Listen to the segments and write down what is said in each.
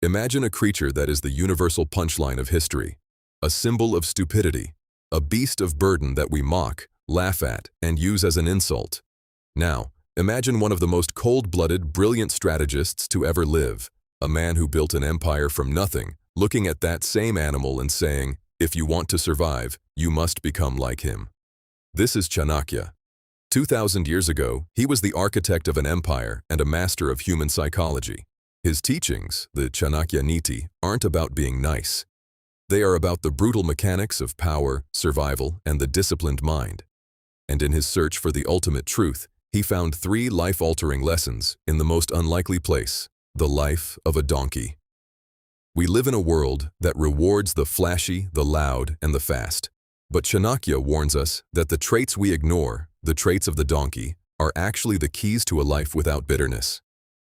Imagine a creature that is the universal punchline of history, a symbol of stupidity, a beast of burden that we mock, laugh at, and use as an insult. Now, imagine one of the most cold-blooded, brilliant strategists to ever live, a man who built an empire from nothing, looking at that same animal and saying, "If you want to survive, you must become like him." This is Chanakya. 2,000 years ago, he was the architect of an empire and a master of human psychology. His teachings, the Chanakya Niti, aren't about being nice. They are about the brutal mechanics of power, survival, and the disciplined mind. And in his search for the ultimate truth, he found 3 life-altering lessons in the most unlikely place, the life of a donkey. We live in a world that rewards the flashy, the loud, and the fast. But Chanakya warns us that the traits we ignore, the traits of the donkey, are actually the keys to a life without bitterness.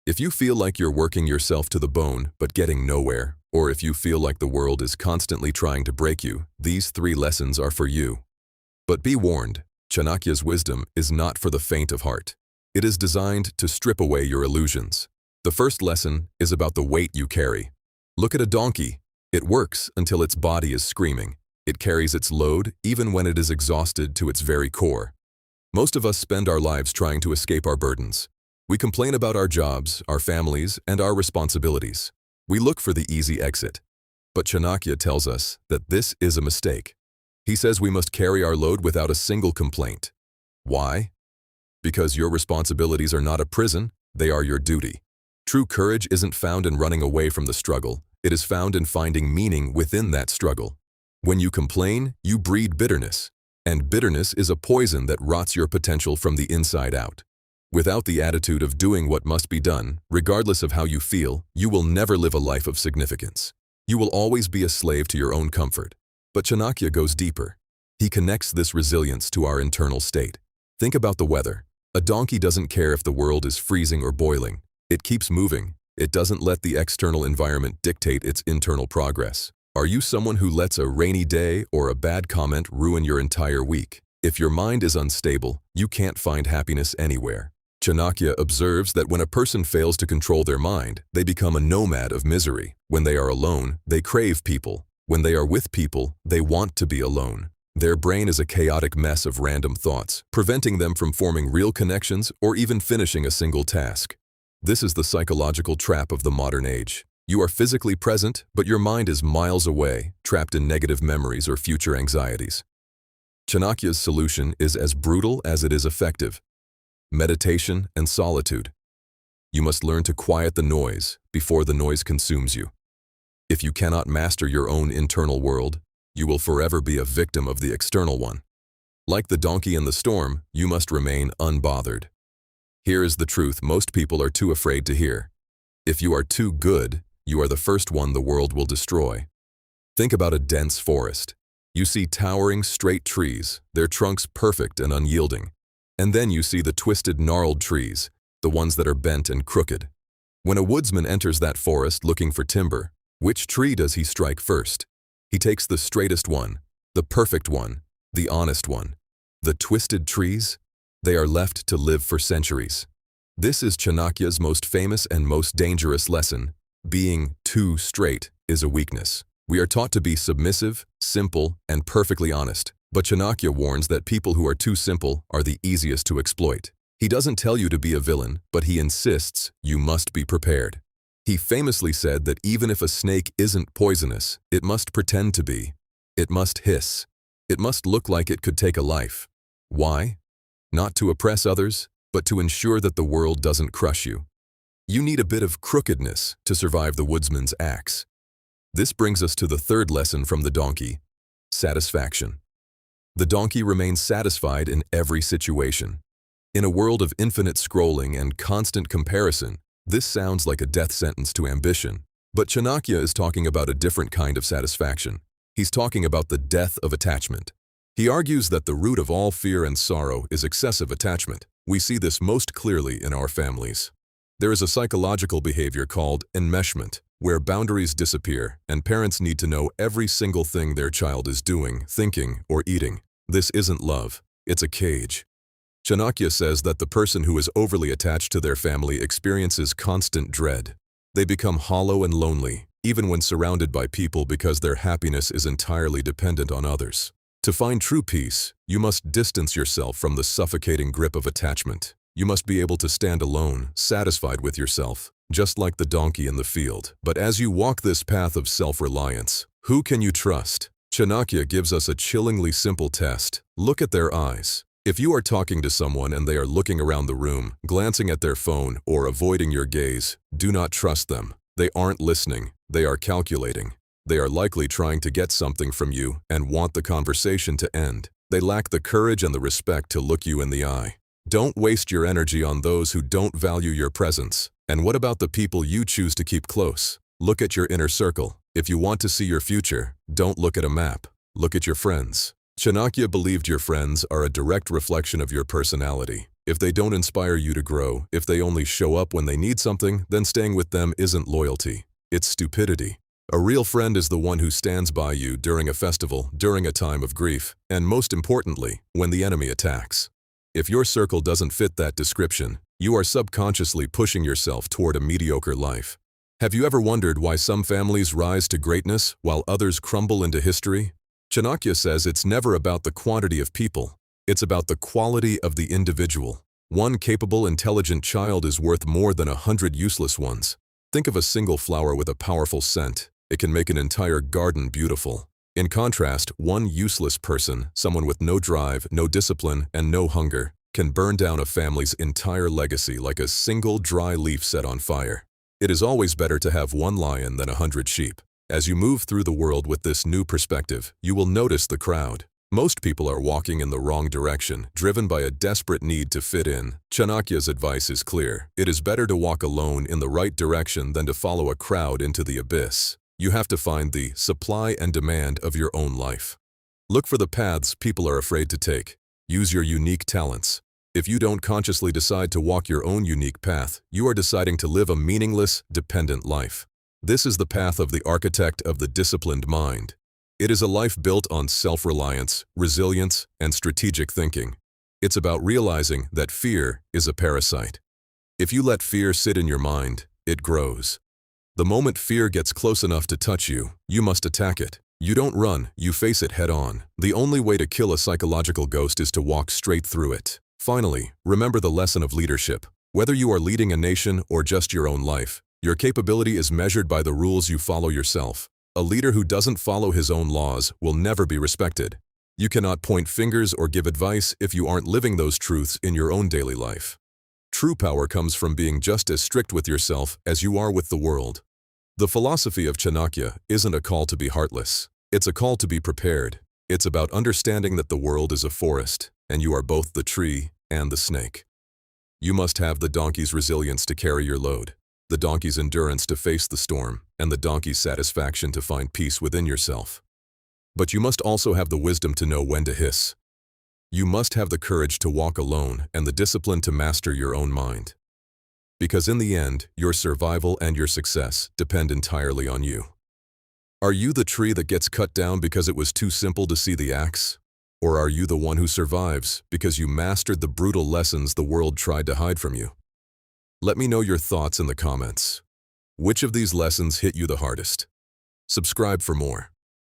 If you feel like you're working yourself to the bone but getting nowhere, or if you feel like the world is constantly trying to break you, these 3 lessons are for you. But be warned, Chanakya's wisdom is not for the faint of heart. It is designed to strip away your illusions. The first lesson is about the weight you carry. Look at a donkey. It works until its body is screaming. It carries its load even when it is exhausted to its very core. Most of us spend our lives trying to escape our burdens. We complain about our jobs, our families, and our responsibilities. We look for the easy exit. But Chanakya tells us that this is a mistake. He says we must carry our load without a single complaint. Why? Because your responsibilities are not a prison, they are your duty. True courage isn't found in running away from the struggle. It is found in finding meaning within that struggle. When you complain, you breed bitterness. And bitterness is a poison that rots your potential from the inside out. Without the attitude of doing what must be done, regardless of how you feel, you will never live a life of significance. You will always be a slave to your own comfort. But Chanakya goes deeper. He connects this resilience to our internal state. Think about the weather. A donkey doesn't care if the world is freezing or boiling. It keeps moving. It doesn't let the external environment dictate its internal progress. Are you someone who lets a rainy day or a bad comment ruin your entire week? If your mind is unstable, you can't find happiness anywhere. Chanakya observes that when a person fails to control their mind, they become a nomad of misery. When they are alone, they crave people. When they are with people, they want to be alone. Their brain is a chaotic mess of random thoughts, preventing them from forming real connections or even finishing a single task. This is the psychological trap of the modern age. You are physically present, but your mind is miles away, trapped in negative memories or future anxieties. Chanakya's solution is as brutal as it is effective. Meditation and solitude. You must learn to quiet the noise before the noise consumes you. If you cannot master your own internal world, you will forever be a victim of the external one. Like the donkey in the storm, you must remain unbothered. Here is the truth most people are too afraid to hear. If you are too good, you are the first one the world will destroy. Think about a dense forest. You see towering, straight trees, their trunks perfect and unyielding. And then you see the twisted, gnarled trees, the ones that are bent and crooked. When a woodsman enters that forest looking for timber, which tree does he strike first? He takes the straightest one, the perfect one, the honest one. The twisted trees? They are left to live for centuries. This is Chanakya's most famous and most dangerous lesson. Being too straight is a weakness. We are taught to be submissive, simple, and perfectly honest. But Chanakya warns that people who are too simple are the easiest to exploit. He doesn't tell you to be a villain, but he insists you must be prepared. He famously said that even if a snake isn't poisonous, it must pretend to be. It must hiss. It must look like it could take a life. Why? Not to oppress others, but to ensure that the world doesn't crush you. You need a bit of crookedness to survive the woodsman's axe. This brings us to the third lesson from the donkey: satisfaction. The donkey remains satisfied in every situation. In a world of infinite scrolling and constant comparison, this sounds like a death sentence to ambition. But Chanakya is talking about a different kind of satisfaction. He's talking about the death of attachment. He argues that the root of all fear and sorrow is excessive attachment. We see this most clearly in our families. There is a psychological behavior called enmeshment, where boundaries disappear and parents need to know every single thing their child is doing, thinking, or eating. This isn't love, it's a cage. Chanakya says that the person who is overly attached to their family experiences constant dread. They become hollow and lonely, even when surrounded by people, because their happiness is entirely dependent on others. To find true peace, you must distance yourself from the suffocating grip of attachment. You must be able to stand alone, satisfied with yourself, just like the donkey in the field. But as you walk this path of self-reliance, who can you trust? Chanakya gives us a chillingly simple test. Look at their eyes. If you are talking to someone and they are looking around the room, glancing at their phone, or avoiding your gaze, do not trust them. They aren't listening. They are calculating. They are likely trying to get something from you and want the conversation to end. They lack the courage and the respect to look you in the eye. Don't waste your energy on those who don't value your presence. And what about the people you choose to keep close? Look at your inner circle. If you want to see your future, don't look at a map. Look at your friends. Chanakya believed your friends are a direct reflection of your personality. If they don't inspire you to grow, if they only show up when they need something, then staying with them isn't loyalty. It's stupidity. A real friend is the one who stands by you during a festival, during a time of grief, and most importantly, when the enemy attacks. If your circle doesn't fit that description, you are subconsciously pushing yourself toward a mediocre life. Have you ever wondered why some families rise to greatness while others crumble into history? Chanakya says it's never about the quantity of people. It's about the quality of the individual. One capable, intelligent child is worth more than 100 useless ones. Think of a single flower with a powerful scent. It can make an entire garden beautiful. In contrast, one useless person, someone with no drive, no discipline, and no hunger, can burn down a family's entire legacy like a single dry leaf set on fire. It is always better to have one lion than 100 sheep. As you move through the world with this new perspective, you will notice the crowd. Most people are walking in the wrong direction, driven by a desperate need to fit in. Chanakya's advice is clear. It is better to walk alone in the right direction than to follow a crowd into the abyss. You have to find the supply and demand of your own life. Look for the paths people are afraid to take. Use your unique talents. If you don't consciously decide to walk your own unique path, you are deciding to live a meaningless, dependent life. This is the path of the architect of the disciplined mind. It is a life built on self-reliance, resilience, and strategic thinking. It's about realizing that fear is a parasite. If you let fear sit in your mind, it grows. The moment fear gets close enough to touch you, you must attack it. You don't run, you face it head-on. The only way to kill a psychological ghost is to walk straight through it. Finally, remember the lesson of leadership. Whether you are leading a nation or just your own life, your capability is measured by the rules you follow yourself. A leader who doesn't follow his own laws will never be respected. You cannot point fingers or give advice if you aren't living those truths in your own daily life. True power comes from being just as strict with yourself as you are with the world. The philosophy of Chanakya isn't a call to be heartless. It's a call to be prepared. It's about understanding that the world is a forest, and you are both the tree and the snake. You must have the donkey's resilience to carry your load, the donkey's endurance to face the storm, and the donkey's satisfaction to find peace within yourself. But you must also have the wisdom to know when to hiss. You must have the courage to walk alone and the discipline to master your own mind. Because in the end, your survival and your success depend entirely on you. Are you the tree that gets cut down because it was too simple to see the axe? Or are you the one who survives because you mastered the brutal lessons the world tried to hide from you? Let me know your thoughts in the comments. Which of these lessons hit you the hardest? Subscribe for more.